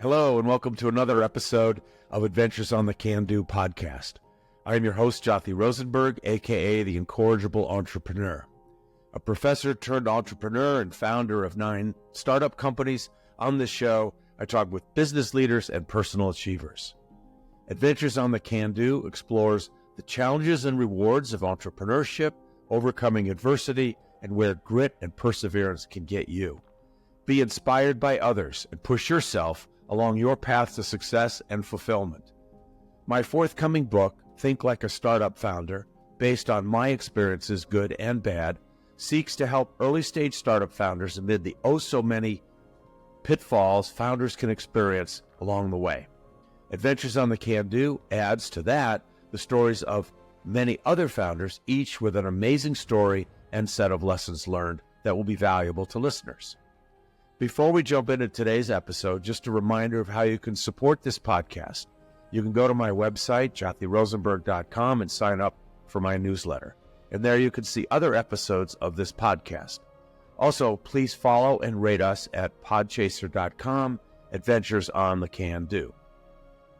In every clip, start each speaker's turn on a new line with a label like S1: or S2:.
S1: Hello, and welcome to another episode of Adventures on the Can Do podcast. I am your host, Jothy Rosenberg, aka the Incorrigible Entrepreneur. A professor turned entrepreneur and founder of 9 startup companies. On this show, I talk with business leaders and personal achievers. Adventures on the Can Do explores the challenges and rewards of entrepreneurship, overcoming adversity, and where grit and perseverance can get you. Be inspired by others and push yourself along your path to success and fulfillment. My forthcoming book, Think Like a Startup Founder, based on my experiences, good and bad, seeks to help early-stage startup founders amid the oh-so-many pitfalls founders can experience along the way. Adventures on the Can Do adds to that the stories of many other founders, each with an amazing story and set of lessons learned that will be valuable to listeners. Before we jump into today's episode, just a reminder of how you can support this podcast. You can go to my website, jothyrosenberg.com, and sign up for my newsletter. And there you can see other episodes of this podcast. Also, please follow and rate us at podchaser.com, Adventures on the Can Do.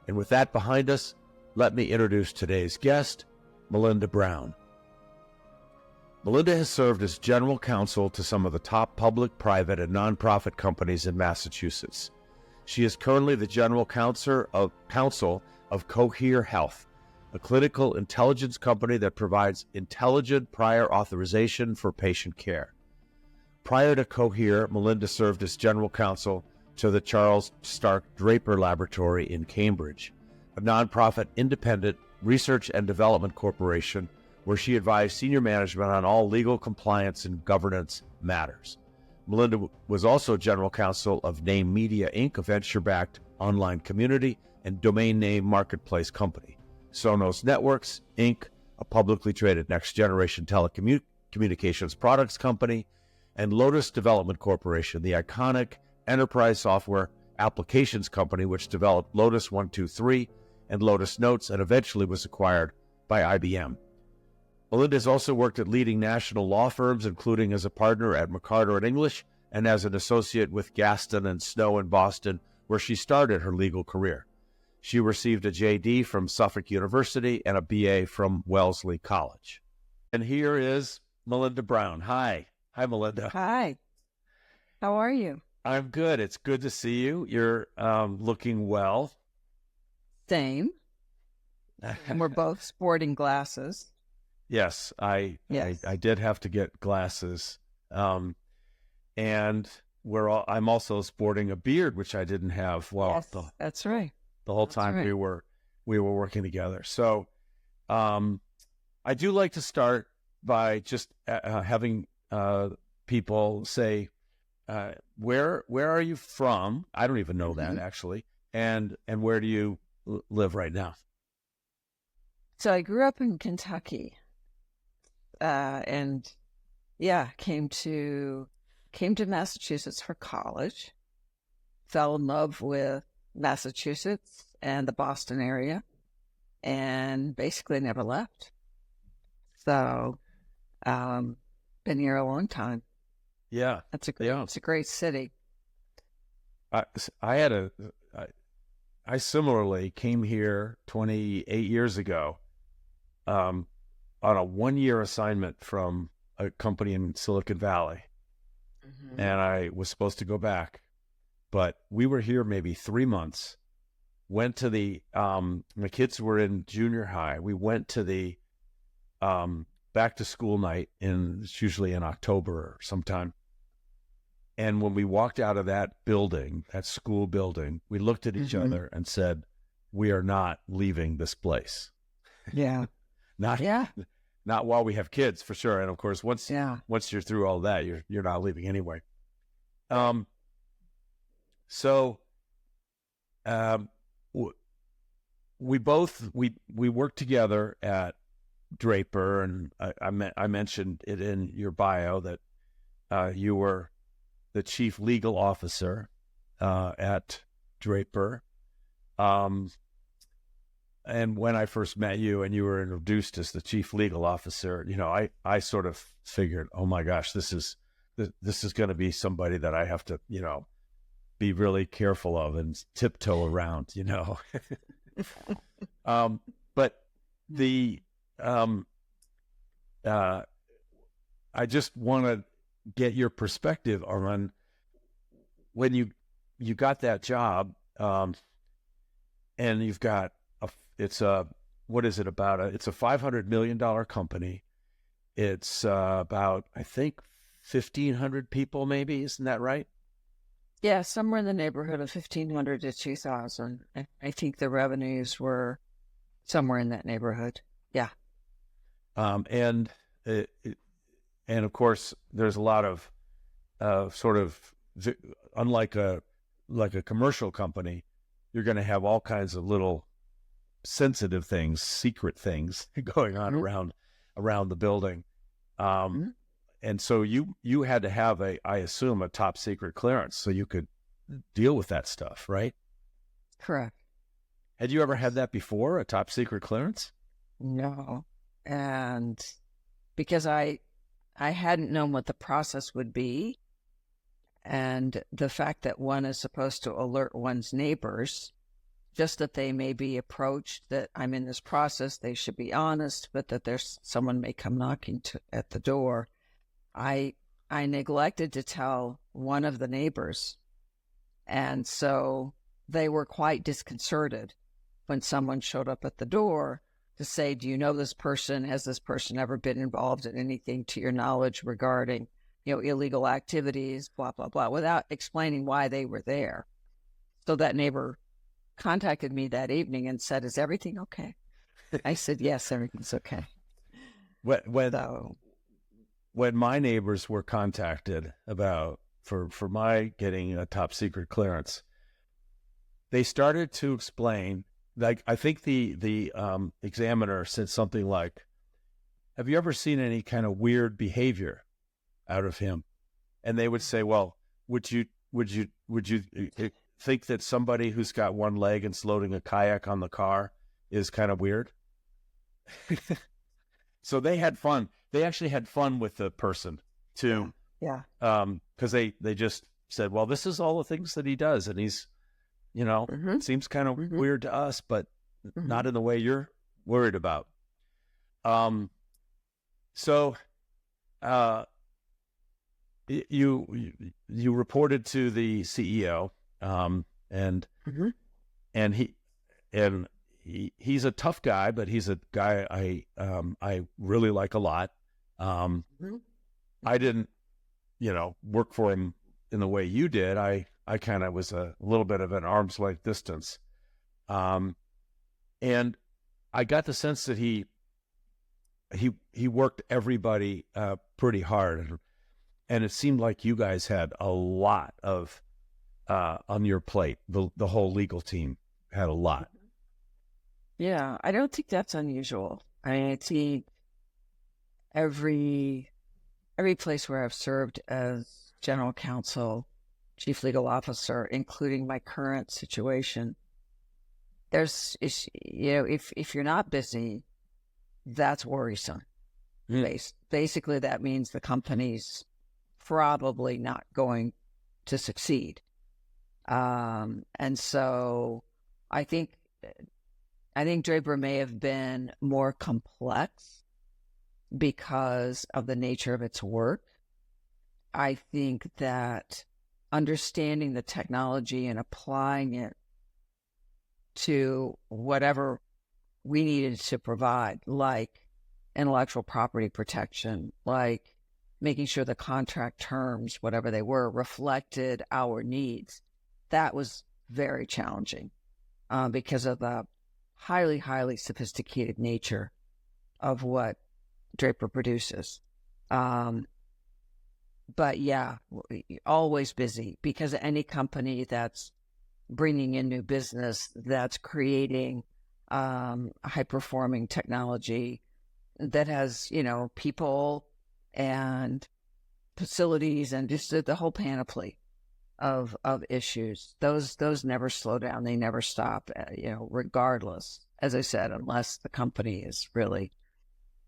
S1: And with that behind us, let me introduce today's guest, Melinda Brown. Melinda has served as general counsel to some of the top public, private, and nonprofit companies in Massachusetts. She is currently the general counsel of Cohere Health, a clinical intelligence company that provides intelligent prior authorization for patient care. Prior to Cohere, Melinda served as general counsel to the Charles Stark Draper Laboratory in Cambridge, a nonprofit independent research and development corporation where she advised senior management on all legal compliance and governance matters. Melinda was also general counsel of Name Media, Inc., a venture-backed online community and domain name marketplace company, Sonos Networks, Inc., a publicly traded next-generation telecommunications products company, and Lotus Development Corporation, the iconic enterprise software applications company which developed Lotus 123 and Lotus Notes and eventually was acquired by IBM. Melinda has also worked at leading national law firms, including as a partner at McCarter & English and as an associate with Gaston and Snow in Boston, where she started her legal career. She received a JD from Suffolk University and a BA from Wellesley College. And here is Melinda Brown. Hi. Hi, Melinda.
S2: Hi. How are you?
S1: I'm good. It's good to see you. You're looking well.
S2: Same. And we're both sporting glasses.
S1: Yes, I did have to get glasses, and I'm also sporting a beard, which I didn't have. Well,
S2: yes, that's right.
S1: The whole time we were working together. So, I do like to start by just having people say, where are you from? I don't even know that actually, and where do you live right now?
S2: So I grew up in Kentucky. And came to Massachusetts for college, fell in love with Massachusetts and the Boston area, and basically never left. So, been here a long time.
S1: Yeah.
S2: It's a great city.
S1: I similarly came here 28 years ago, on a 1-year assignment from a company in Silicon Valley. Mm-hmm. And I was supposed to go back, but we were here maybe 3 months, went to the, my kids were in junior high. We went to the back to school night it's usually in October or sometime. And when we walked out of that building, that school building, we looked at each other and said, we are not leaving this place.
S2: Yeah.
S1: Not while we have kids, for sure. And of course, once you're through all that, you're not leaving anyway. We worked together at Draper, and I mentioned it in your bio that you were the chief legal officer at Draper. And when I first met you and you were introduced as the chief legal officer, I sort of figured, oh my gosh, this is going to be somebody that I have to, be really careful of and tiptoe around, But the I just want to get your perspective on when you got that job, and you've got it's a what is it about? It's a $500 million company. It's about, I think, 1,500 people, maybe. Isn't that right?
S2: Yeah, somewhere in the neighborhood of 1,500 to 2,000. I think the revenues were somewhere in that neighborhood. Yeah.
S1: And of course, there's a lot of sort of, unlike a commercial company, you're going to have all kinds of little sensitive things, secret things going on around the building. And so you had to have I assume, a top secret clearance so you could deal with that stuff, right?
S2: Correct.
S1: Had you ever had that before, a top secret clearance?
S2: No. And because I hadn't known what the process would be, and the fact that one is supposed to alert one's neighbors, just that they may be approached, that I'm in this process, they should be honest, but that there's someone may come knocking at the door. I neglected to tell one of the neighbors, and so they were quite disconcerted when someone showed up at the door to say, do you know this person? Has this person ever been involved in anything to your knowledge regarding, illegal activities, blah, blah, blah, without explaining why they were there. So that neighbor contacted me that evening and said, is everything okay? I said, yes, everything's okay.
S1: When my neighbors were contacted about for my getting a top secret clearance, they started to explain, like, I think the examiner said something like, have you ever seen any kind of weird behavior out of him? And they would say, well, would you think that somebody who's got one leg and's loading a kayak on the car is kind of weird? So they had fun. They actually had fun with the person too.
S2: Yeah.
S1: Because they just said, well, this is all the things that he does, and he's, seems kind of weird to us, but not in the way you're worried about. So you reported to the CEO, and he's a tough guy, but he's a guy I really like a lot. I didn't, work for him in the way you did. I kind of was a little bit of an arm's length distance. And I got the sense that he worked everybody pretty hard, and it seemed like you guys had a lot of on your plate. The whole legal team had a lot.
S2: Yeah, I don't think that's unusual. I think every place where I've served as general counsel, chief legal officer, including my current situation, there's, if you're not busy, that's worrisome. Basically, that means the company's probably not going to succeed. And so I think Draper may have been more complex because of the nature of its work. I think that understanding the technology and applying it to whatever we needed to provide, like intellectual property protection, like making sure the contract terms, whatever they were, reflected our needs, that was very challenging because of the highly, highly sophisticated nature of what Draper produces. But yeah, always busy, because any company that's bringing in new business, that's creating high-performing technology that has, people and facilities and just the whole panoply of issues. Those never slow down. They never stop, regardless, as I said, unless the company is really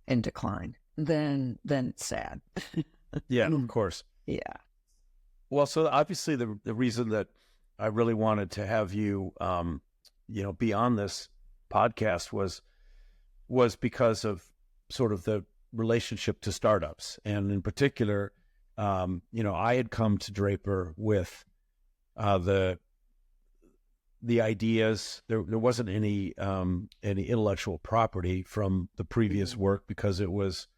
S2: in decline, then it's sad.
S1: Yeah, of course.
S2: Yeah.
S1: Well, so obviously the reason that I really wanted to have you, be on this podcast was because of sort of the relationship to startups. And in particular, I had come to Draper with the ideas. There wasn't any intellectual property from the previous work because it was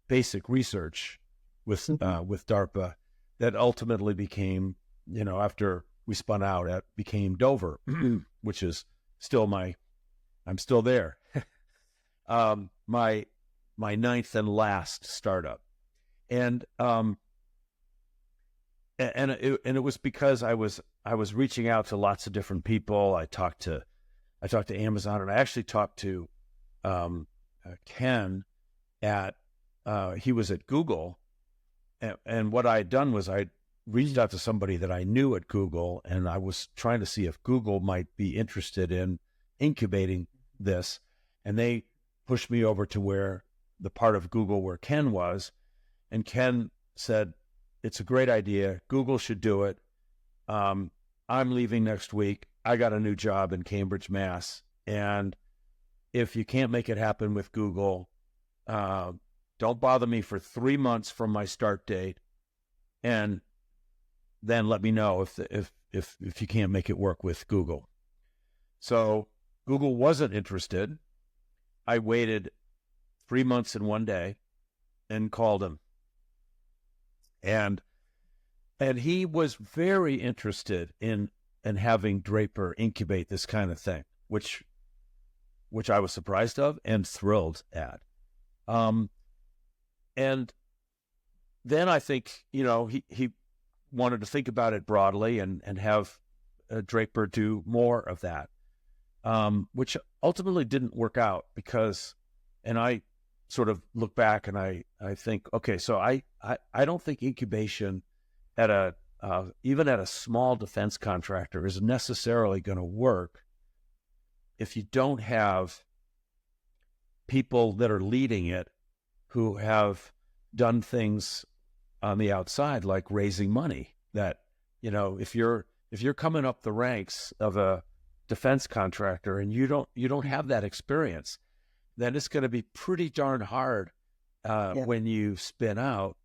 S1: basic research with DARPA that ultimately became, after we spun out, it became Dover, which is still I'm still there. My ninth and last startup, and it was because I was reaching out to lots of different people. I talked to Amazon, and I actually talked to Ken at he was at Google, and what I had done was I reached out to somebody that I knew at Google, and I was trying to see if Google might be interested in incubating this, and they pushed me over to where the part of Google where Ken was, and Ken said, "It's a great idea. Google should do it. I'm leaving next week. I got a new job in Cambridge, Mass. And if you can't make it happen with Google, don't bother me for 3 months from my start date, and then let me know if you can't make it work with Google." So Google wasn't interested. I waited 3 months and 1 day and called him. And he was very interested in having Draper incubate this kind of thing, which I was surprised of and thrilled at. And then I think, he wanted to think about it broadly and have Draper do more of that, which ultimately didn't work out because, and I sort of look back and I think, okay, so I don't think incubation at even at a small defense contractor is necessarily going to work if you don't have people that are leading it who have done things on the outside, like raising money. That, if you're coming up the ranks of a defense contractor and you don't have that experience, then it's going to be pretty darn hard when you spin out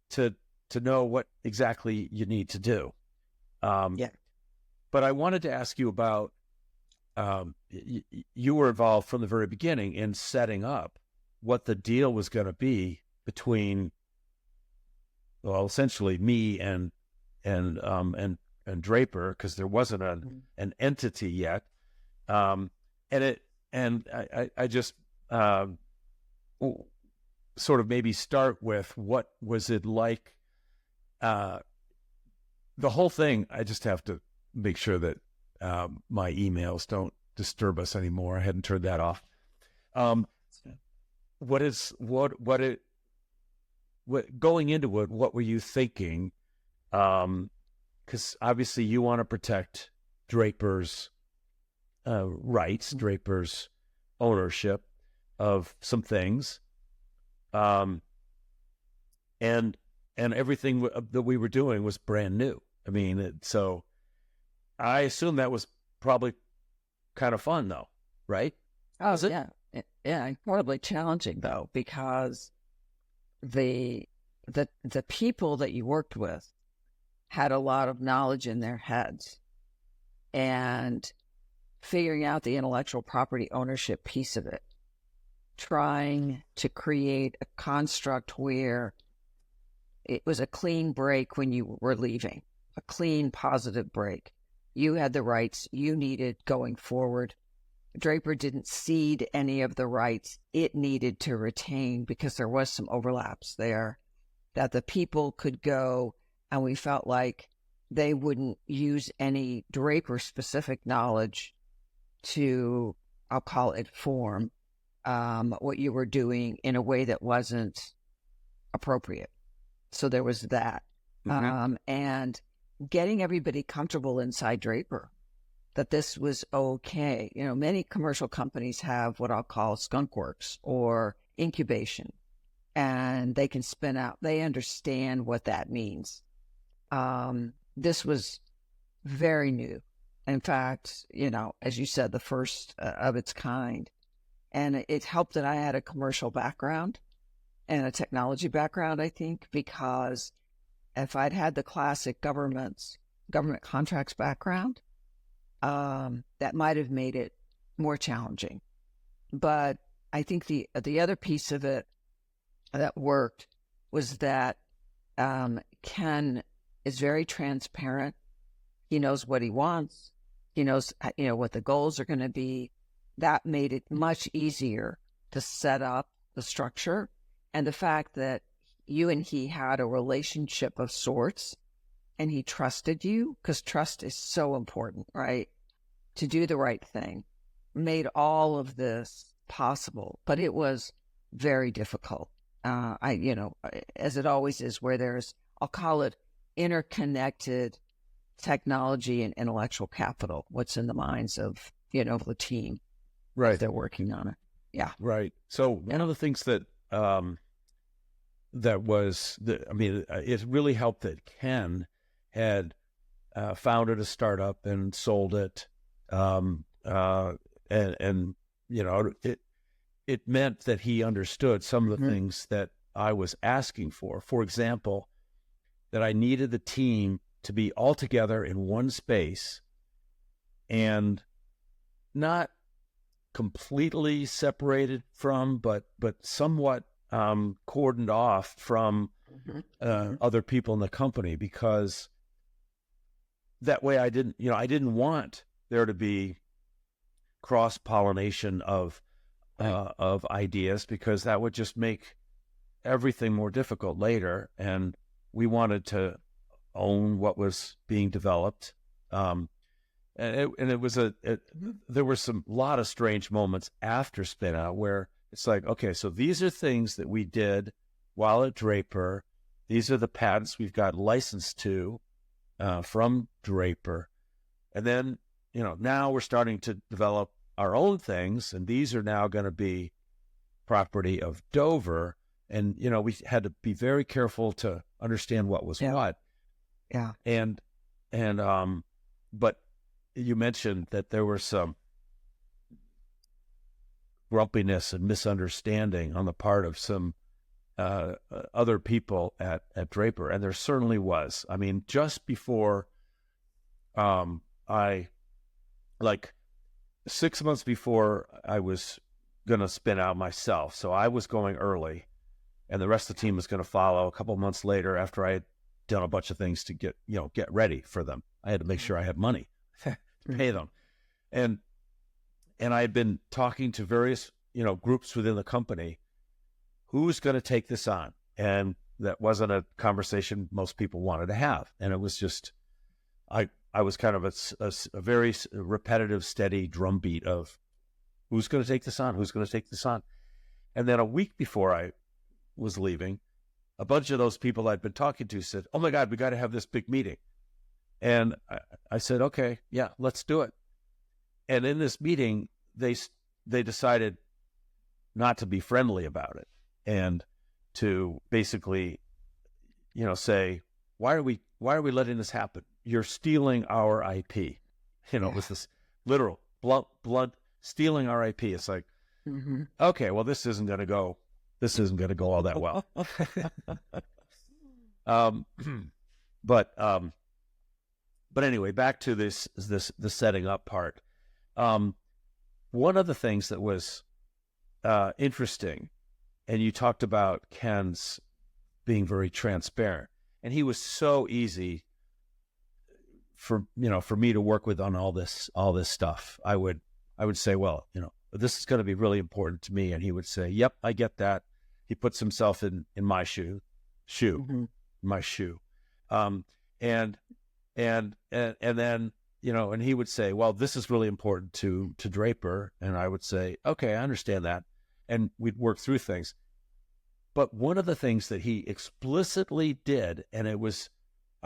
S1: to know what exactly you need to do. But I wanted to ask you about, you were involved from the very beginning in setting up what the deal was going to be between, well, essentially me and Draper, because there wasn't an entity yet. I just sort of maybe start with, what was it like? The whole thing, I just have to make sure that my emails don't disturb us anymore. I hadn't turned that off. Going into it, what were you thinking? Because obviously you want to protect Draper's rights, Draper's ownership of some things, and everything that we were doing was brand new. I mean, so I assume that was probably kind of fun, though, right?
S2: Oh, was it? Yeah, incredibly challenging though, because the people that you worked with had a lot of knowledge in their heads, and figuring out the intellectual property ownership piece of it, trying to create a construct where it was a clean break when you were leaving, a clean, positive break. You had the rights you needed going forward. Draper didn't cede any of the rights it needed to retain because there was some overlaps there that the people could go, and we felt like they wouldn't use any Draper-specific knowledge to, I'll call it, form what you were doing in a way that wasn't appropriate. So there was that. And getting everybody comfortable inside Draper that this was okay. Many commercial companies have what I'll call skunk works or incubation, and they can spin out. They understand what that means. This was very new. In fact, as you said, the first of its kind. And it helped that I had a commercial background and a technology background, I think, because if I'd had the classic government contracts background, that might have made it more challenging. But I think the other piece of it that worked was that Ken is very transparent. He knows what he wants. He knows, what the goals are going to be. That made it much easier to set up the structure. And the fact that you and he had a relationship of sorts and he trusted you, because trust is so important, right? To do the right thing, made all of this possible. But it was very difficult. As it always is, where there's, I'll call it interconnected technology and intellectual capital, what's in the minds of, the team.
S1: Right.
S2: They're working on it. Yeah.
S1: Right. So one of the things that it really helped that Ken had founded a startup and sold it, and it meant that he understood some of the things that I was asking for. For example, that I needed the team to be all together in one space and not completely separated from, but somewhat cordoned off from other people in the company, because that way I didn't want there to be cross-pollination of ideas, because that would just make everything more difficult later. And we wanted to own what was being developed. There were some lot of strange moments after spin out where it's like, okay, so these are things that we did while at Draper. These are the patents we've got licensed to from Draper. And then, now we're starting to develop our own things, and these are now going to be property of Dover. And, we had to be very careful to understand what was what.
S2: Yeah.
S1: But you mentioned that there were some grumpiness and misunderstanding on the part of some other people at Draper, and there certainly was. I mean, just before 6 months before I was going to spin out myself, so I was going early, and the rest of the team was going to follow a couple months later after I had done a bunch of things to get ready for them. I had to make sure I had money to pay them. And I had been talking to various, groups within the company, who's going to take this on? And that wasn't a conversation most people wanted to have. And it was just, I was kind of a very repetitive, steady drumbeat of who's going to take this on? Who's going to take this on? And then a week before I was leaving, a bunch of those people I'd been talking to said, "Oh my God, we got to have this big meeting." And I said, "Okay, yeah, let's do it." And in this meeting, they decided not to be friendly about it, and to basically, say, why are we letting this happen? You're stealing our IP. It was this literal blunt stealing our IP. It's like, okay, well, this isn't going to go all that well. But anyway, back to the setting up part. One of the things that was interesting, and you talked about Ken's being very transparent, and he was so easy for me to work with on all this stuff. I would say, well, this is going to be really important to me, and he would say, "Yep, I get that." He puts himself in my shoe, my shoe, and then and he would say, "Well, this is really important to Draper," and I would say, "Okay, I understand that," and we'd work through things. But one of the things that he explicitly did, and I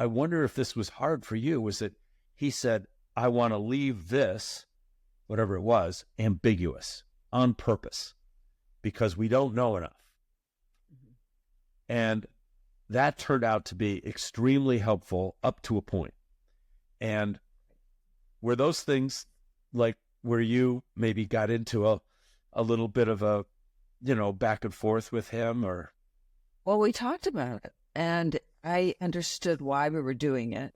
S1: wonder if this was hard for you, was that he said, "I want to leave this, whatever it was, ambiguous on purpose, because we don't know enough." And that turned out to be extremely helpful up to a point. And were those things like where you maybe got into a little bit of a, back and forth with him, or?
S2: Well, we talked about it, and I understood why we were doing it.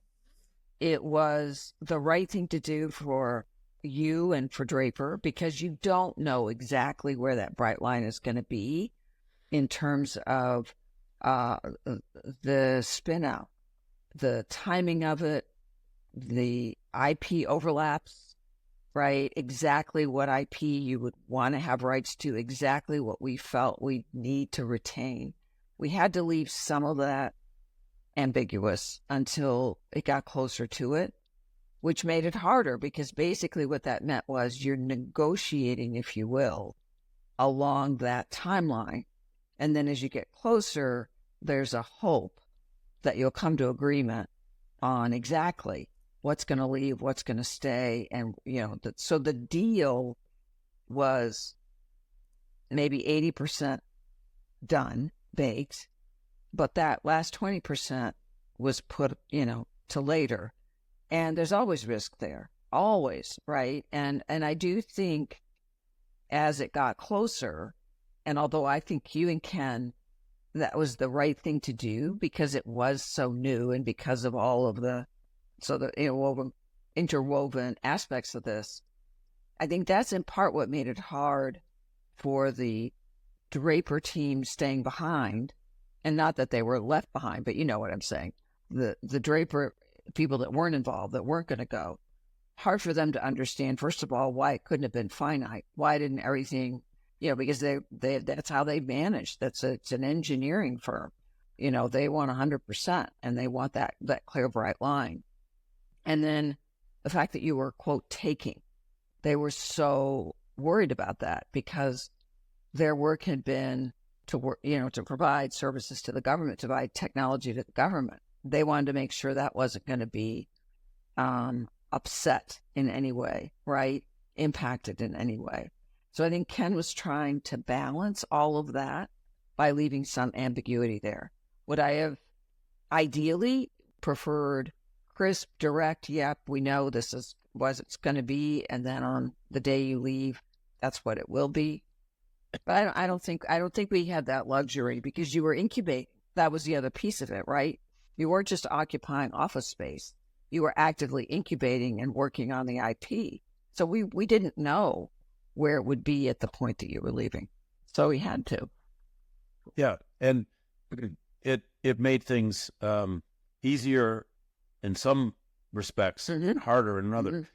S2: It was the right thing to do for you and for Draper, because you don't know exactly where that bright line is going to be in terms of the spin out, the timing of it, the IP overlaps, right? Exactly what IP you would want to have rights to, exactly what we felt we need to retain. We had to leave some of that ambiguous until it got closer to it, which made it harder, because basically what that meant was you're negotiating, if you will, along that timeline. And then as you get closer, there's a hope that you'll come to agreement on exactly what's going to leave, what's going to stay. And, so the deal was maybe 80% done, baked, but that last 20% was put, to later. And there's always risk there, always, right? And I do think as it got closer, and although I think you and Ken, that was the right thing to do because it was so new and because of all of the interwoven aspects of this, I think that's in part what made it hard for the Draper team staying behind. And not that they were left behind, but you know what I'm saying. The Draper people that weren't involved, that weren't going to go, hard for them to understand, first of all, why it couldn't have been finite. Why didn't everything, because they that's how they manage. It's an engineering firm. They want 100%, and they want that clear, bright line. And then the fact that you were, quote, taking, they were so worried about that because their work had been to work, to provide services to the government, to provide technology to the government. They wanted to make sure that wasn't going to be upset in any way, right? Impacted in any way. So I think Ken was trying to balance all of that by leaving some ambiguity there. Would I have ideally preferred crisp, direct, yep, we know this is what it's going to be, and then on the day you leave, that's what it will be. But I don't think we had that luxury because you were incubating. That was the other piece of it, right? You weren't just occupying office space. You were actively incubating and working on the IP. So we didn't know where it would be at the point that you were leaving. So we had to.
S1: Yeah, and it made things easier in some respects, harder in another.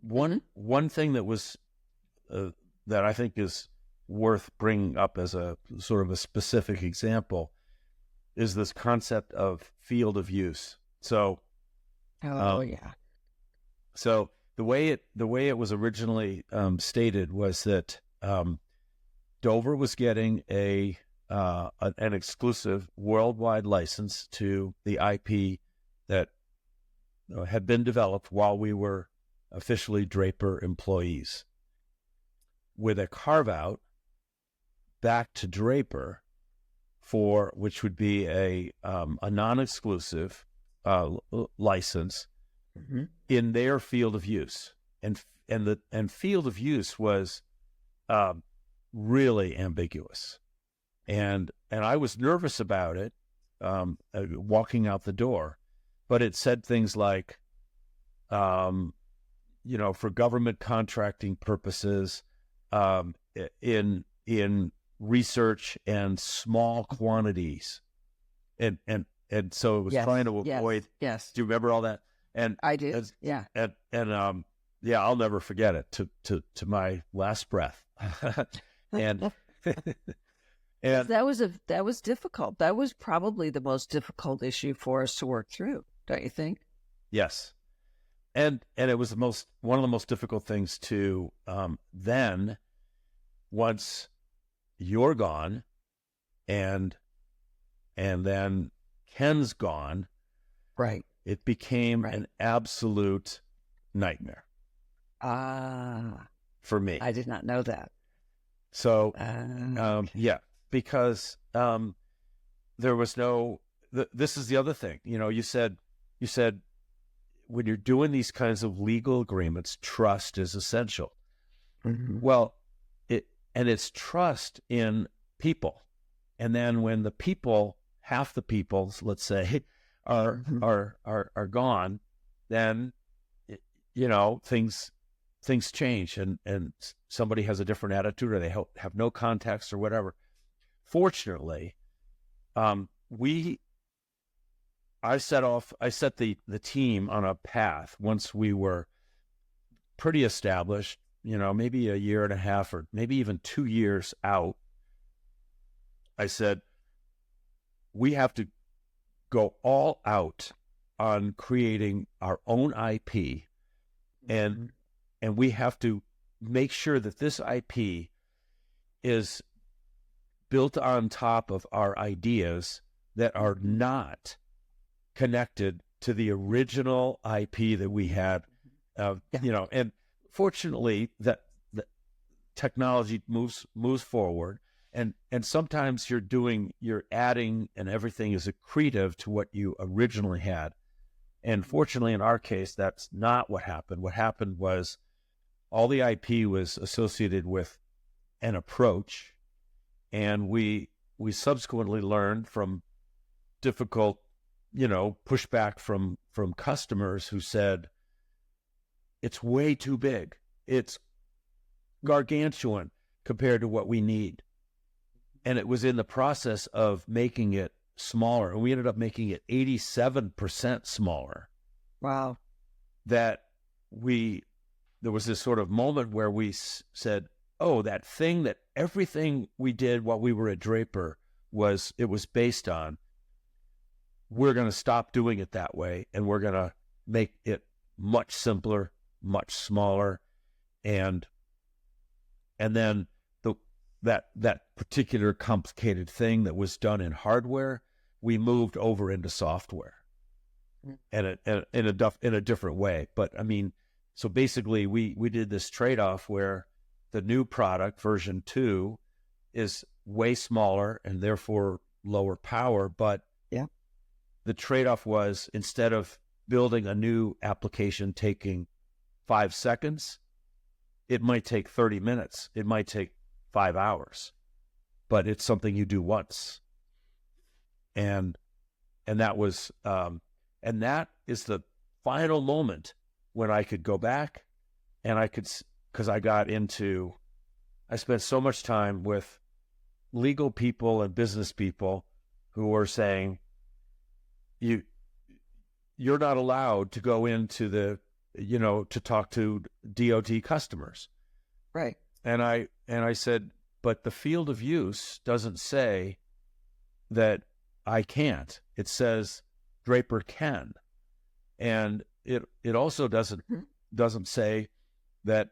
S1: One thing that was that I think is worth bringing up as a sort of a specific example is this concept of field of use. So,
S2: yeah.
S1: So the way it was originally stated was that Dover was getting an exclusive worldwide license to the IP that had been developed while we were officially Draper employees, with a carve-out back to Draper for which would be a non-exclusive license in their field of use, and field of use was really ambiguous, and I was nervous about it walking out the door, but it said things like, for government contracting purposes, in research and small quantities, and so it was trying to avoid.
S2: Yes.
S1: Do you remember all that? And
S2: I do. Yeah.
S1: And I'll never forget it to my last breath. and and
S2: that was difficult. That was probably the most difficult issue for us to work through, don't you think?
S1: Yes. And it was one of the most difficult things to then, once you're gone and then Ken's gone,
S2: right,
S1: it became an absolute nightmare for me.
S2: I did not know that.
S1: So because there was no this is the other thing. You said when you're doing these kinds of legal agreements, trust is essential.
S2: Mm-hmm.
S1: Well, it's trust in people. And then when the people, half the people, let's say, are gone, then things change, and somebody has a different attitude, or they have no context or whatever. Fortunately, I set the team on a path once we were pretty established, maybe a year and a half or maybe even 2 years out. I said, we have to go all out on creating our own IP, and we have to make sure that this IP is built on top of our ideas that are not connected to the original IP that we had, and fortunately that the technology moves forward, and sometimes you're adding, and everything is accretive to what you originally had. And fortunately, in our case, that's not what happened. What happened was all the IP was associated with an approach, and we subsequently learned from difficult, pushback from customers who said, it's way too big. It's gargantuan compared to what we need. And it was in the process of making it smaller, and we ended up making it 87% smaller.
S2: Wow.
S1: That there was this sort of moment where we said, oh, that thing that everything we did while we were at Draper was based on, we're going to stop doing it that way, and we're going to make it much simpler, much smaller. And then that particular complicated thing that was done in hardware, we moved over into software, and in a different way. But I mean, so basically we did this trade-off where the new product, version 2, is way smaller and therefore lower power. But the trade-off was, instead of building a new application taking 5 seconds, it might take 30 minutes. It might take 5 hours, but it's something you do once. And that was, and that is the final moment when I could go back, and because I spent so much time with legal people and business people who were saying, you're not allowed to go into to talk to DOT customers.
S2: Right.
S1: And I said, but the field of use doesn't say that I can't. It says Draper can. And it also doesn't say that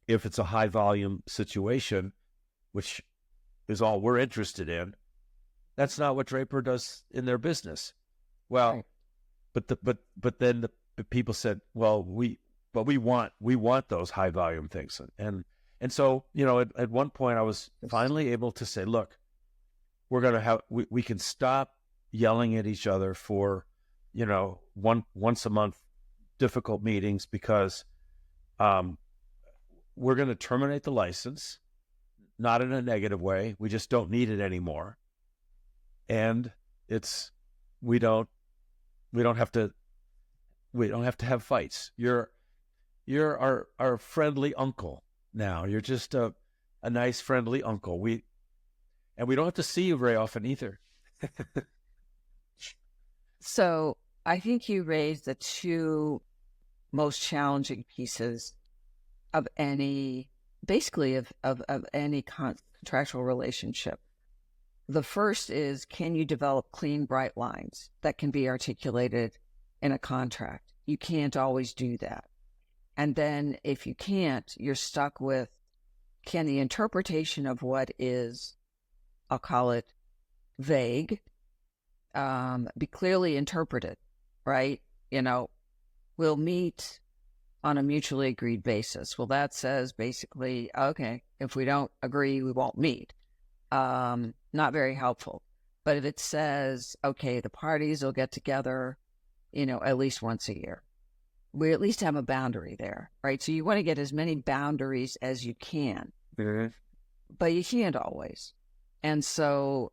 S1: if it's a high volume situation, which is all we're interested in, that's not what Draper does in their business. Well, right. but then the people said, well, we want those high volume things. And so, at one point I was finally able to say, look, we're going to we can stop yelling at each other for, once a month difficult meetings, because we're going to terminate the license, not in a negative way. We just don't need it anymore. And we don't have to have fights. You're our friendly uncle now. You're just a nice friendly uncle. We don't have to see you very often either.
S2: So I think you raised the two most challenging pieces of any contractual relationship. The first is, can you develop clean, bright lines that can be articulated in a contract? You can't always do that. And then if you can't, you're stuck with, can the interpretation of what is, I'll call it vague, be clearly interpreted, right? We'll meet on a mutually agreed basis. Well, that says basically, okay, if we don't agree, we won't meet. Not very helpful. But if it says, okay, the parties will get together, at least once a year, we at least have a boundary there, right? So you want to get as many boundaries as you can, but you can't always. And so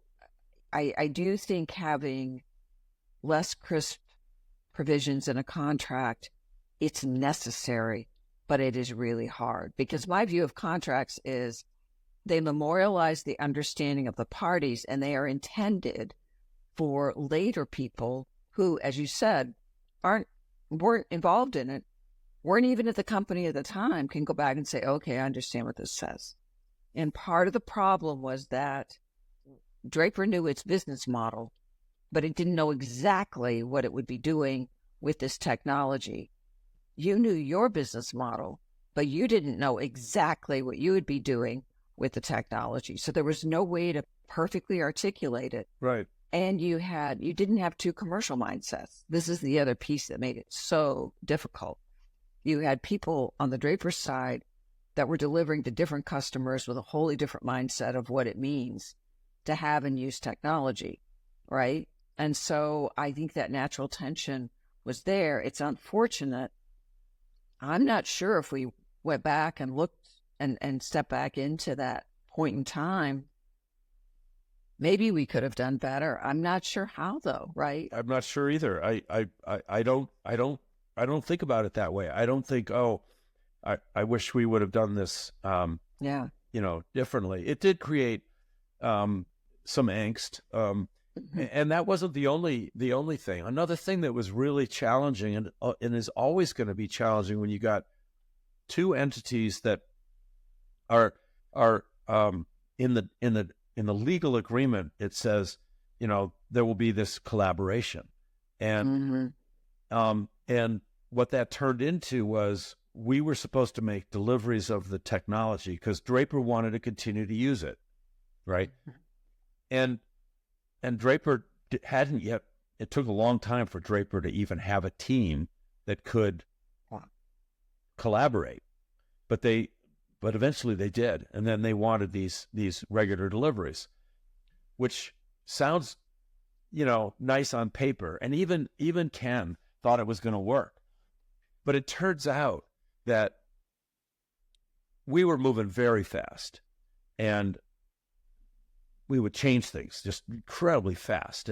S2: I do think having less crisp provisions in a contract, it's necessary, but it is really hard, because my view of contracts is they memorialize the understanding of the parties, and they are intended for later people who, as you said, weren't involved in it, weren't even at the company at the time, can go back and say, okay, I understand what this says. And part of the problem was that Draper knew its business model, but it didn't know exactly what it would be doing with this technology. You knew your business model, but you didn't know exactly what you would be doing with the technology. So there was no way to perfectly articulate it.
S1: Right.
S2: And you didn't have two commercial mindsets. This is the other piece that made it so difficult. You had people on the Draper side that were delivering to different customers with a wholly different mindset of what it means to have and use technology, right? And so I think that natural tension was there. It's unfortunate. I'm not sure if we went back and looked and stepped back into that point in time, maybe we could have done better. I'm not sure how, though, right?
S1: I'm not sure either. I don't think about it that way. I don't think, I wish we would have done this, differently. It did create some angst, and that wasn't the only thing. Another thing that was really challenging, and is always going to be challenging when you got two entities that are in the legal agreement. It says, there will be this collaboration, and and what that turned into was we were supposed to make deliveries of the technology because Draper wanted to continue to use it, right? And Draper hadn't yet. It took a long time for Draper to even have a team that could collaborate, but eventually they did, and then they wanted these regular deliveries, which sounds, nice on paper, and even Ken thought it was going to work, but it turns out that we were moving very fast, and we would change things just incredibly fast,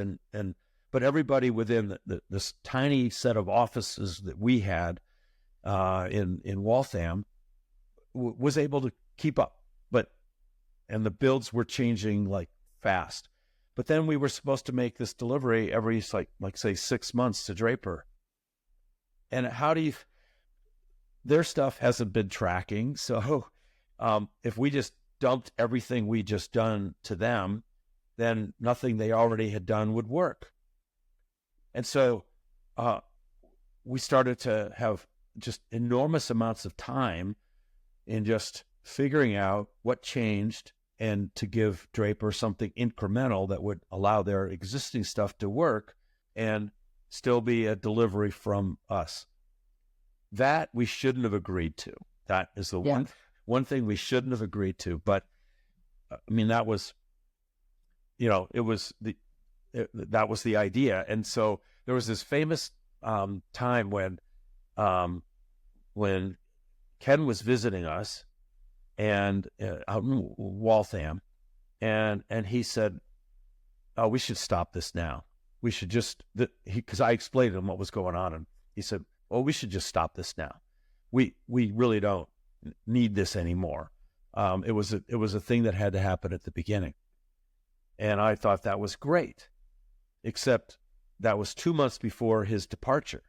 S1: but everybody within this tiny set of offices that we had in Waltham was able to keep up, and the builds were changing like fast. But then we were supposed to make this delivery every like say 6 months to Draper, and their stuff hasn't been tracking. So if we just dumped everything we just done to them, then nothing they already had done would work. And so we started to have just enormous amounts of time in just figuring out what changed, and to give Draper something incremental that would allow their existing stuff to work and still be a delivery from us. That we shouldn't have agreed to. That is the one thing we shouldn't have agreed to. But I mean, that was, that was the idea. And so there was this famous time when Ken was visiting us and out in Waltham, and he said, "Oh, we should stop this now. We should just," because I explained to him what was going on, and he said, "Oh, we should just stop this now. We really don't need this anymore." It was a thing that had to happen at the beginning, and I thought that was great, except that was 2 months before his departure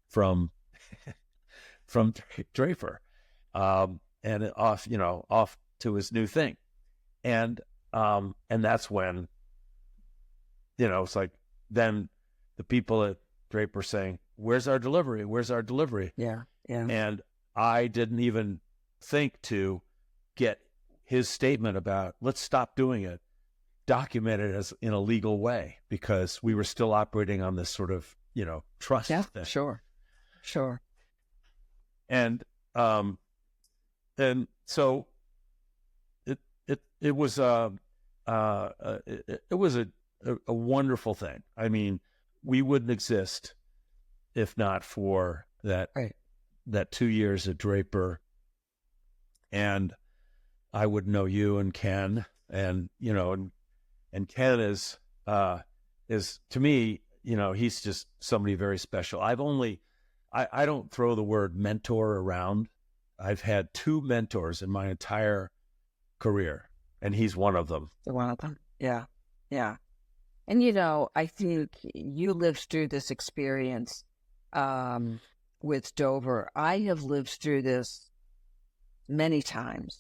S1: from Draper, and off to his new thing, and that's when, it's like then the people at Draper saying, "Where's our delivery? Where's our delivery?"
S2: Yeah.
S1: And I didn't even think to get his statement about let's stop doing it documented as in a legal way, because we were still operating on this sort of trust thing.
S2: Sure.
S1: And so it was a wonderful thing. I mean, we wouldn't exist if not for that
S2: Right.
S1: that 2 years at Draper, and I would know you and Ken, and and Ken is to me, he's just somebody very special. I don't throw the word mentor around. I've had 2 mentors in my entire career, and he's one of them.
S2: One of them. Yeah. Yeah. And, I think you lived through this experience with Dover. I have lived through this many times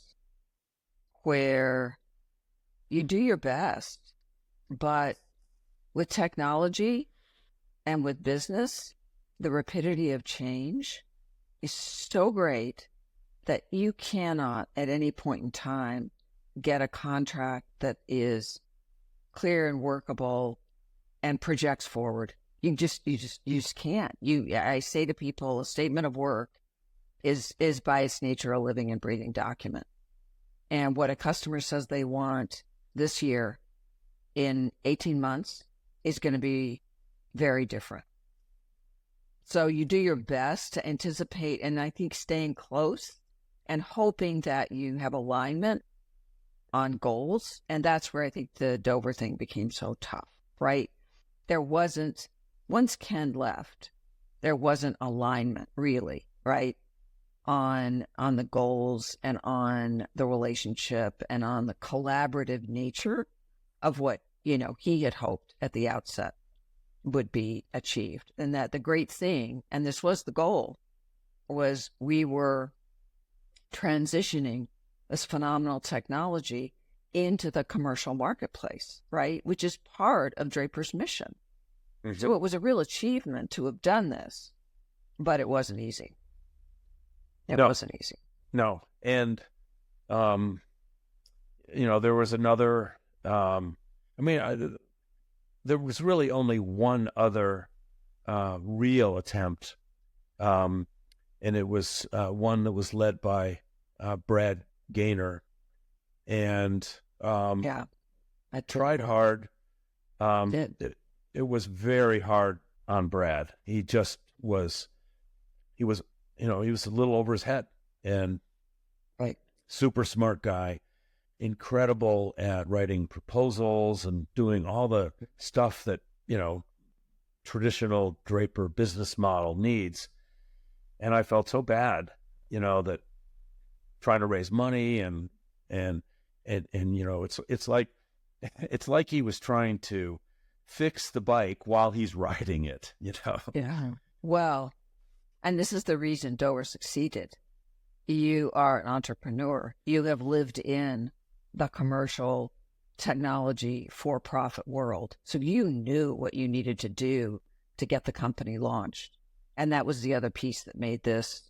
S2: where you do your best, but with technology and with business, the rapidity of change is so great that you cannot at any point in time get a contract that is clear and workable and projects forward. You just can't. I say to people, a statement of work is by its nature a living and breathing document. And what a customer says they want this year in 18 months is going to be very different. So you do your best to anticipate, and I think staying close and hoping that you have alignment on goals. And that's where I think the Dover thing became so tough, right? There wasn't, once Ken left, there wasn't alignment really, right? On the goals and on the relationship and on the collaborative nature of what, he had hoped at the outset would be achieved. And that the great thing, and this was the goal, was we were transitioning this phenomenal technology into the commercial marketplace, right? Which is part of Draper's mission. Mm-hmm. So it was a real achievement to have done this, but it wasn't easy. It wasn't easy.
S1: No. And, there was another, there was really only one other real attempt, and it was one that was led by Brad Gaynor. And I tried hard. It was very hard on Brad. He was a little over his head, and
S2: right,
S1: super smart guy, incredible at writing proposals and doing all the stuff that, traditional Draper business model needs. And I felt so bad, that trying to raise money and it's like he was trying to fix the bike while he's riding it,
S2: Yeah. Well, and this is the reason Dover succeeded. You are an entrepreneur. You have lived in the commercial technology for-profit world. So you knew what you needed to do to get the company launched. And that was the other piece that made this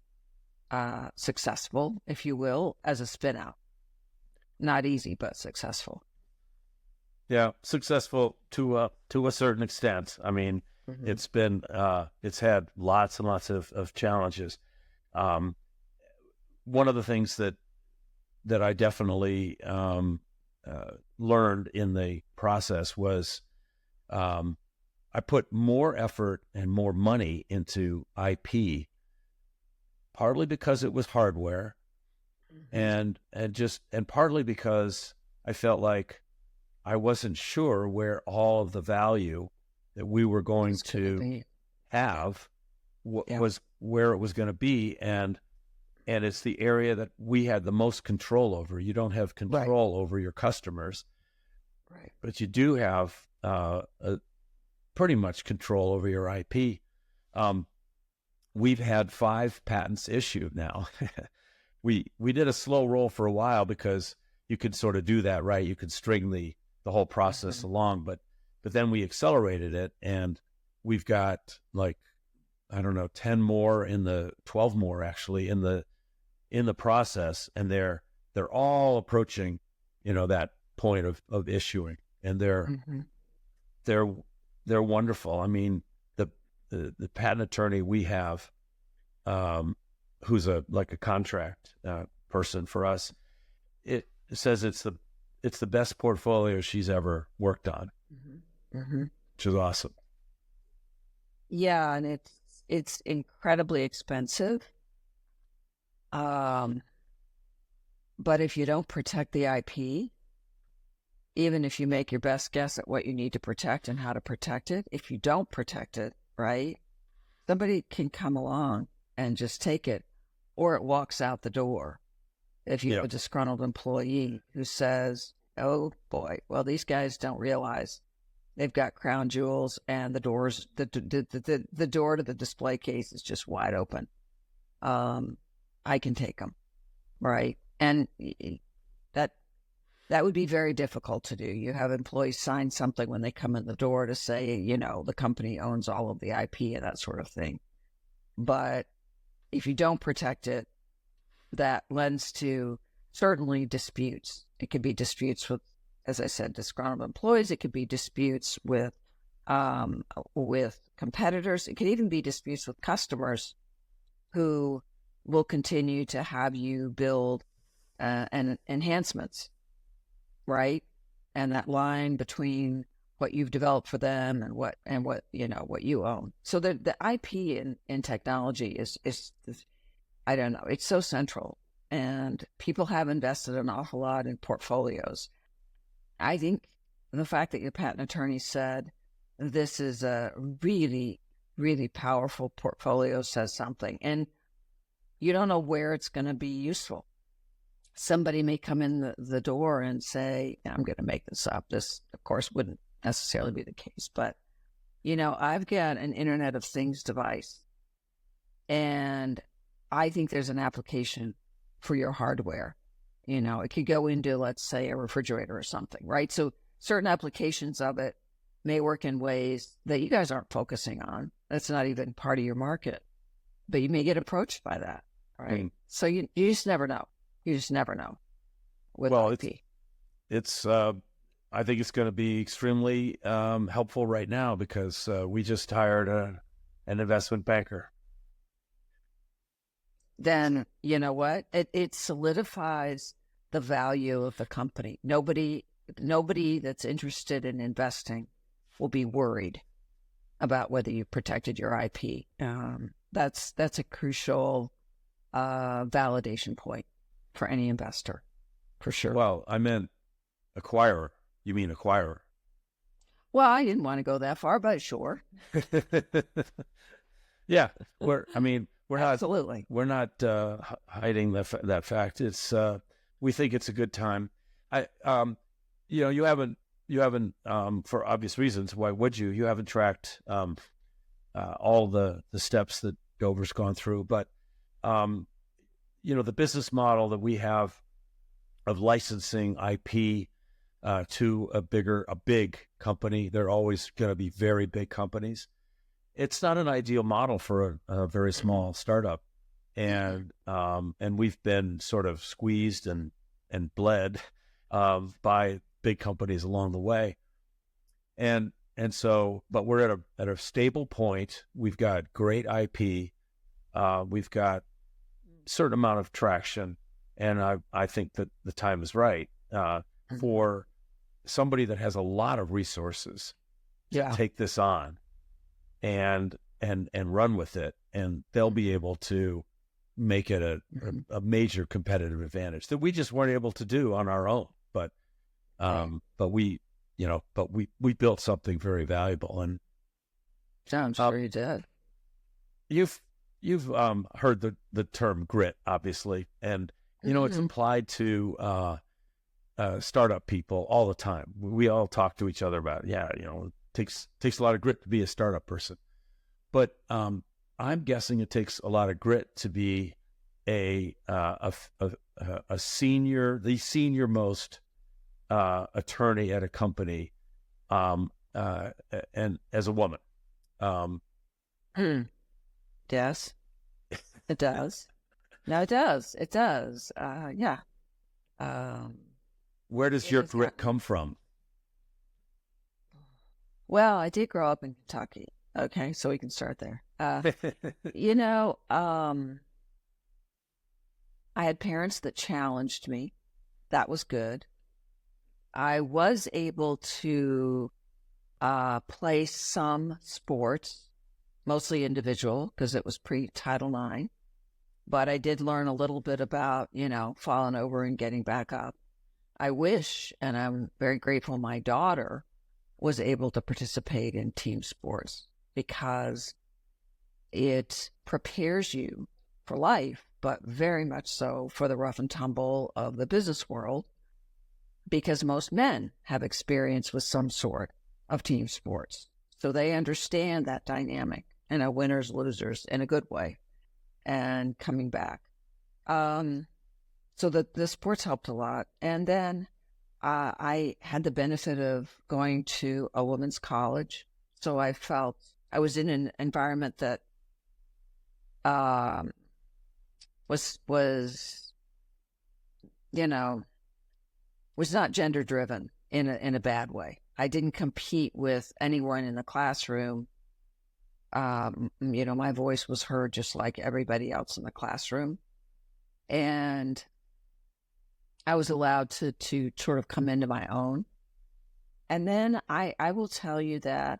S2: successful, if you will, as a spin-out. Not easy, but successful.
S1: Yeah, successful to a certain extent. I mean, mm-hmm. It's been it's had lots and lots of challenges. One of the things that I definitely learned in the process was I put more effort and more money into IP, partly because it was hardware, mm-hmm. and partly because I felt like I wasn't sure where all of the value that we were going to have was where it was going to be, and it's the area that we had the most control over. You don't have control over your customers,
S2: right? But
S1: you do have pretty much control over your IP. We've had 5 patents issued now. We did a slow roll for a while because you could sort of do that, right? You could string the whole process mm-hmm. along, but then we accelerated it, and we've got 10 more 12 more actually in the process, and they're all approaching, that point of issuing, and
S2: mm-hmm.
S1: they're wonderful. I mean, the patent attorney we have, who's a contract person for us, it says it's the best portfolio she's ever worked on,
S2: mm-hmm. Mm-hmm.
S1: which is awesome.
S2: Yeah, and it's incredibly expensive, But if you don't protect the IP, even if you make your best guess at what you need to protect and how to protect it, if you don't protect it, right, somebody can come along and just take it, or it walks out the door. If you have a disgruntled employee who says, oh boy, well, these guys don't realize they've got crown jewels and the door to the display case is just wide open. I can take them, right? And that would be very difficult to do. You have employees sign something when they come in the door to say, the company owns all of the IP and that sort of thing. But if you don't protect it, that lends to certainly disputes. It could be disputes with, as I said, disgruntled employees. It could be disputes with competitors. It could even be disputes with customers who will continue to have you build enhancements, right? And that line between what you've developed for them and what you own. So the IP in technology is I don't know, it's so central, and people have invested an awful lot in portfolios. I think the fact that your patent attorney said this is a really, really powerful portfolio says something, and you don't know where it's going to be useful. Somebody may come in the door and say, I'm going to make this up. This, of course, wouldn't necessarily be the case, but, I've got an Internet of Things device, and I think there's an application for your hardware. It could go into, let's say, a refrigerator or something, right? So certain applications of it may work in ways that you guys aren't focusing on. That's not even part of your market, but you may get approached by that, right? So you just never know. You just never know with IP.
S1: It's I think it's going to be extremely helpful right now because we just hired an investment banker.
S2: Then you know what? It solidifies the value of the company. Nobody that's interested in investing will be worried about whether you protected your IP. That's a crucial validation point for any investor, for sure.
S1: Well, I meant acquirer. You mean acquirer?
S2: Well, I didn't want to go that far, but sure.
S1: Yeah, we're not
S2: absolutely.
S1: We're not hiding that fact. It's we think it's a good time. You haven't for obvious reasons. Why would you? You haven't tracked all the steps that Dover's gone through, but the business model that we have of licensing IP to a big company. They're always going to be very big companies. It's not an ideal model for a very small startup, and we've been sort of squeezed and bled by big companies along the way, and so, but we're at a stable point. We've got great IP, we've got a certain amount of traction, and I think that the time is right for somebody that has a lot of resources to take this on and run with it, and they'll be able to make it a major competitive advantage that we just weren't able to do on our own. But we built something very valuable. And
S2: sounds sure you did.
S1: You've heard the term grit, obviously, and it's applied to startup people all the time. We all talk to each other about it takes a lot of grit to be a startup person, but I'm guessing it takes a lot of grit to be a senior, the senior most attorney at a company, and as a woman.
S2: Yes, it does. No, it does. It does. Yeah.
S1: Where does your grit come from?
S2: Well, I did grow up in Kentucky. Okay, so we can start there. I had parents that challenged me. That was good. I was able to play some sports, mostly individual, because it was pre-Title IX. but I did learn a little bit about, falling over and getting back up. I wish, and I'm very grateful, my daughter was able to participate in team sports because it prepares you for life, but very much so for the rough and tumble of the business world, because most men have experience with some sort of team sports. So they understand that dynamic and a winners, losers in a good way and coming back. So the sports helped a lot. And then I had the benefit of going to a women's college. So I felt I was in an environment that was not gender driven in a bad way. I didn't compete with anyone in the classroom. My voice was heard just like everybody else in the classroom. And I was allowed to sort of come into my own. And then I will tell you that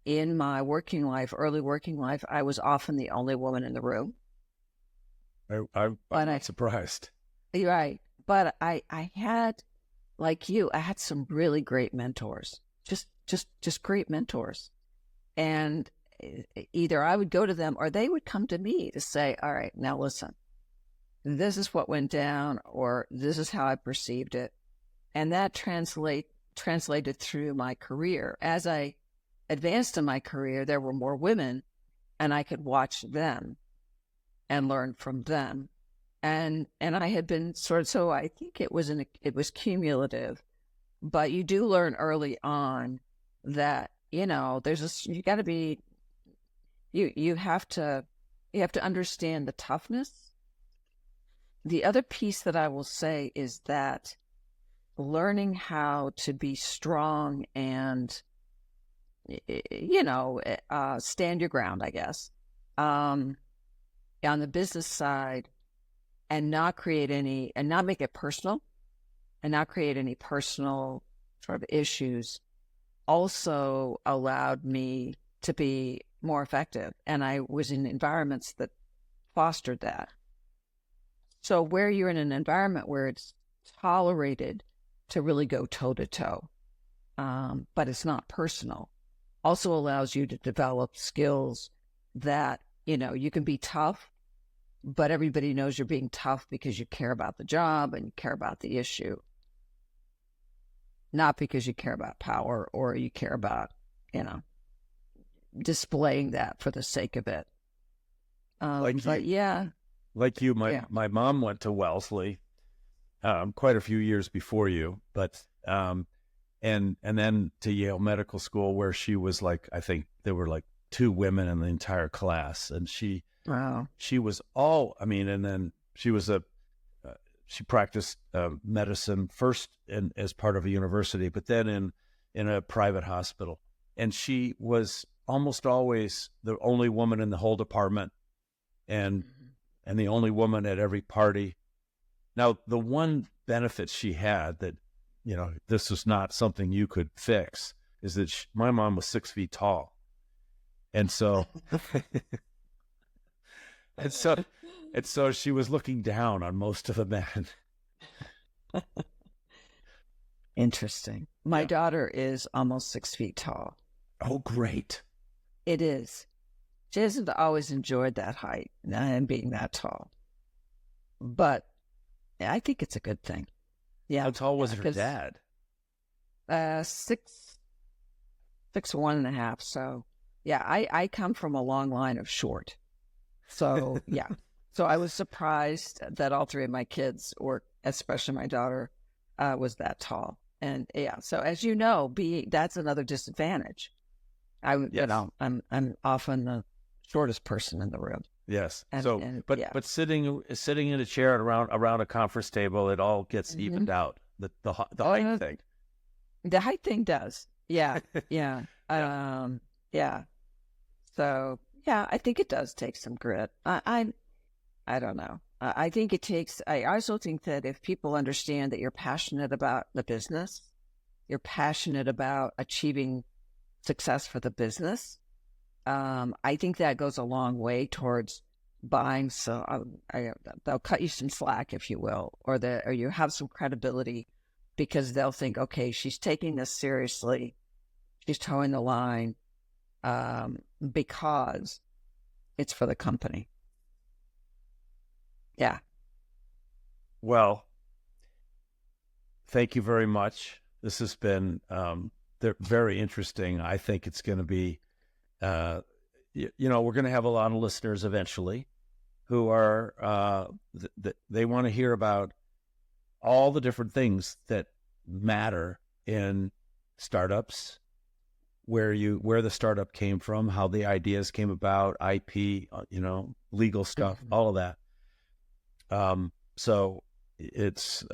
S2: in my early working life, I was often the only woman in the room.
S1: I'm not surprised.
S2: You're right. But I had, like you, I had some really great mentors, just great mentors. And either I would go to them or they would come to me to say, all right, now listen, this is what went down, or this is how I perceived it. And that translated through my career. As I advanced in my career, there were more women, and I could watch them and learn from them. And I had been so I think it was cumulative, but you do learn early on that, you have to understand the toughness. The other piece that I will say is that learning how to be strong and, stand your ground, I guess, on the business side, and not make it personal, and not create any personal sort of issues, also allowed me to be more effective. And I was in environments that fostered that. So where you're in an environment where it's tolerated to really go toe to toe, but it's not personal, also allows you to develop skills that, you can be tough, but everybody knows you're being tough because you care about the job and you care about the issue, not because you care about power or you care about, displaying that for the sake of it.
S1: My mom went to Wellesley quite a few years before you, but and then to Yale Medical School, where she was like, I think there were like 2 women in the entire class, and she was and then she was she practiced medicine first as part of a university, but then in a private hospital, and she was almost always the only woman in the whole department, and the only woman at every party. Now, the one benefit she had that, this was not something you could fix, is that my mom was 6 feet tall. And so, and so she was looking down on most of the men.
S2: Interesting. My daughter is almost 6 feet tall.
S1: Oh, great.
S2: It is. She hasn't always enjoyed that height and being that tall, but I think it's a good thing. Yeah.
S1: How tall was her dad?
S2: 6'1.5". So yeah, I come from a long line of short. So yeah. So I was surprised that all 3 of my kids, or especially my daughter, was that tall. And yeah, so as you know, that's another disadvantage. I'm often the shortest person in the room.
S1: Yes. But sitting in a chair around a conference table, it all gets evened out. The height thing.
S2: The height thing does. Yeah. Yeah. Yeah. So yeah, I think it does take some grit. I don't know. I think it takes. I also think that if people understand that you're passionate about the business, you're passionate about achieving success for the business, I think that goes a long way towards buying, so they'll cut you some slack, if you will, or you have some credibility because they'll think, okay, she's taking this seriously, she's towing the line, because it's for the company. Yeah.
S1: Well, thank you very much. This has been very interesting. I think it's going to be, we're going to have a lot of listeners eventually who are, they want to hear about all the different things that matter in startups, where the startup came from, how the ideas came about, IP, legal stuff, all of that. So it's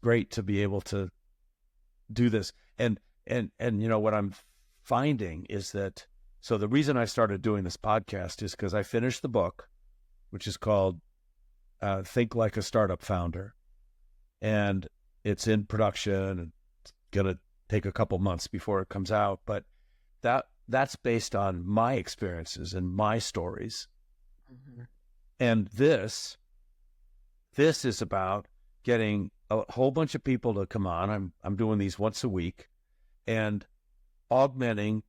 S1: great to be able to do this. And what I'm finding is that, so the reason I started doing this podcast is because I finished the book, which is called Think Like a Startup Founder. And it's in production and it's going to take a couple months before it comes out. But that's based on my experiences and my stories. Mm-hmm. And this is about getting a whole bunch of people to come on. I'm doing these once a week and augmenting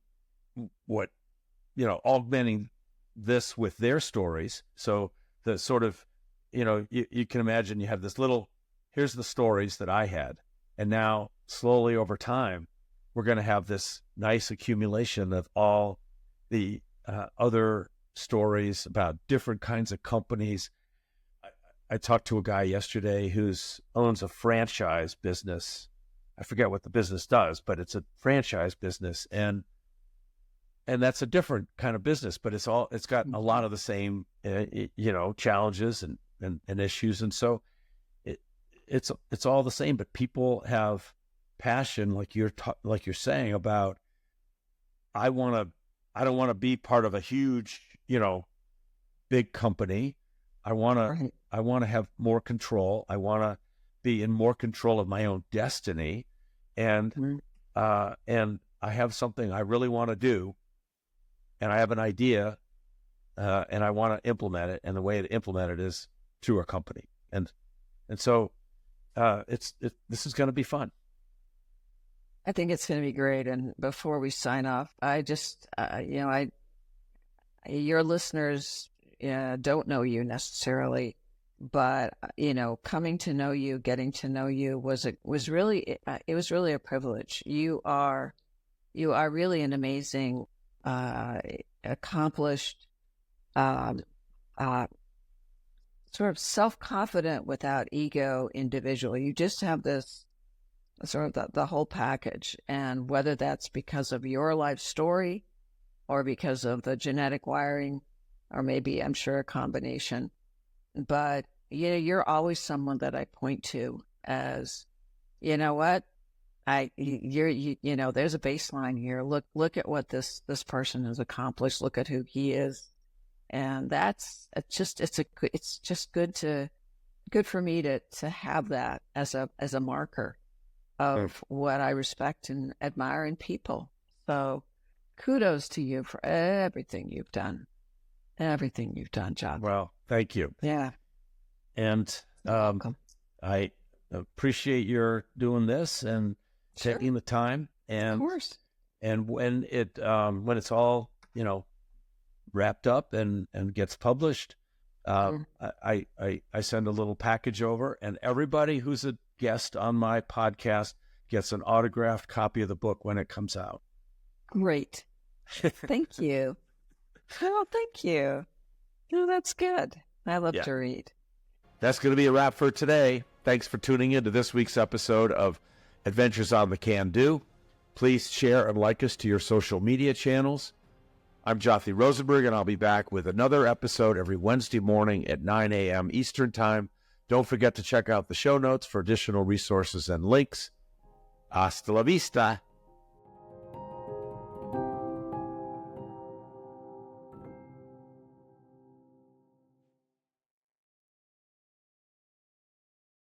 S1: this with their stories. So the sort of, you can imagine you have this little, here's the stories that I had. And now slowly over time, we're going to have this nice accumulation of all the other stories about different kinds of companies. I talked to a guy yesterday who owns a franchise business. I forget what the business does, but it's a franchise business. And that's a different kind of business, but it's got a lot of the same, challenges and issues. And so it's all the same, but people have passion, like you're saying about, I don't want to be part of a huge, big company. I want to have more control. I want to be in more control of my own destiny. And I have something I really want to do, and I have an idea, and I want to implement it. And the way to implement it is through a company. And so this is going to be fun.
S2: I think it's going to be great. And before we sign off, I just, your listeners don't know you necessarily, but coming to know you, getting to know you was really a privilege. You are really an amazing, accomplished, sort of self-confident without ego individual. You just have this sort of the whole package. And whether that's because of your life story or because of the genetic wiring, or maybe, I'm sure, a combination. But, you're always someone that I point to as, there's a baseline here. Look at what this person has accomplished. Look at who he is. And it's just good for me to have that as a marker of what I respect and admire in people. So kudos to you for everything you've done. Everything you've done, Jothy.
S1: Well, thank you.
S2: Yeah.
S1: And
S2: welcome.
S1: I appreciate your doing this and taking the time. And
S2: of course.
S1: And when it's all, wrapped up and gets published, I send a little package over, and everybody who's a guest on my podcast gets an autographed copy of the book when it comes out.
S2: Great. Thank you. Oh, thank you. Oh, that's good. I love to read.
S1: That's going to be a wrap for today. Thanks for tuning in to this week's episode of Adventures on the Can Do. Please share and like us to your social media channels. I'm Jothy Rosenberg, and I'll be back with another episode every Wednesday morning at 9 a.m. Eastern Time. Don't forget to check out the show notes for additional resources and links. Hasta la vista.